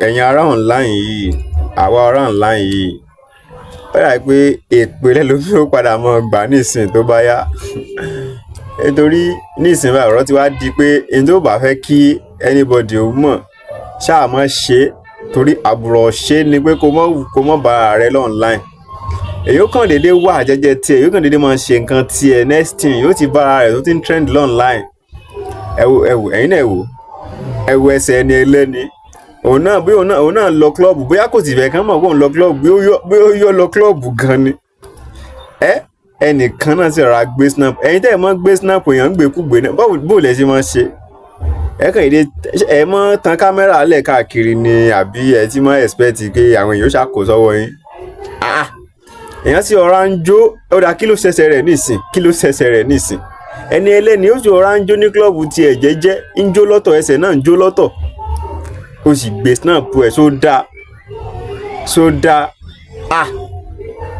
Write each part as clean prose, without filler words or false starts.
ẹ̀yin ará online yìí, àwa ará online yìí, ó dà pé èpè ló fi ó padà mọ́ gbà nísìn tó bá yá. Nítorí nísìn báyìí ọ̀rọ̀ ti wá di pé ẹni tó bá fẹ́ kí anybody ó mọ̀ ṣáà mọ́ ṣe torí àbùrọ̀ ṣe ni pé kó mọ́ bá rẹ online. Èyí ó kàn déédéé wà jẹ́jẹ́ tiẹ̀, èyí ó kàn déédéé máa ṣe nǹkan tiẹ̀ next thing yóò ti bára rẹ̀ tó ti ń trend online. Ẹ̀yin náà ẹ wo ẹsẹ̀ ẹni ẹlẹ́ni. Òun náà lọ klọ́ọ̀bù bóyá kò sì fẹ́ kán mọ̀ pé òun lọ klọ́ọ̀bù bí ó yọ lọ klọ́ọ̀bù gan ni. Ẹnìkan náà sì rọra gbé snap. Ẹ̀yin tẹ́ ẹ mọ́ gbé snap èèyàn ń gbékúgbé náà bó lẹ ṣe máa ṣe. Ẹ mọ́ tan kámẹ́rà lẹ̀ káàkiri ni àbí ẹ ti mọ́ expect pé àwọn èèyàn ṣàkó sọ́wọ́ yín. Èèyàn sì ọ̀rá ń jó ọ̀dà kí ló ṣẹ̀ṣẹ̀ rẹ̀ nísìn. Ẹni ẹlẹ́ni ó sì ọ̀rá ń jó ní klọ́ọ̀bù tiẹ̀ jẹ́jẹ́ ń jó lọ́tọ̀ ẹsẹ̀ náà ń jó lọ́tọ̀. Ó sì gbé snap ẹ̀ sódà.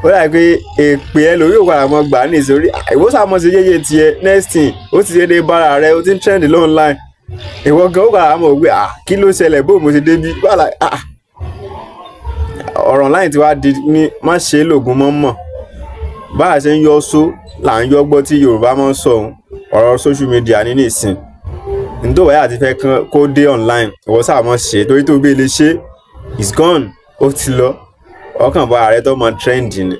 Ó dà pé èpè ẹ lórí òkú àmọ́ gbà ní ìsórí ìwọ́sà mọ́ sí yéyé tiẹ̀ next thing ó ti dédé bára rẹ ó ti ń trend online. Ìwọ gan ó kà á mọ̀ pé kí ló ṣẹlẹ̀ bó mo ti débí wàhálà. Ọ̀rọ̀ online ti wá di ní má ṣe lògùn mọ́ mọ̀ bá a ṣe ń yọ só là ń yọ gbọ́ tí Yorùbá máa ń sọ ọ̀rọ̀ social media ní nìsín. Nítorí wáyà ti fẹ́ kó dé online ìwọ́sà mọ́ ṣe torí tó bí ilé ṣe is gone ó ti lọ ọkàn bá ààrẹ tó mọ trend ni.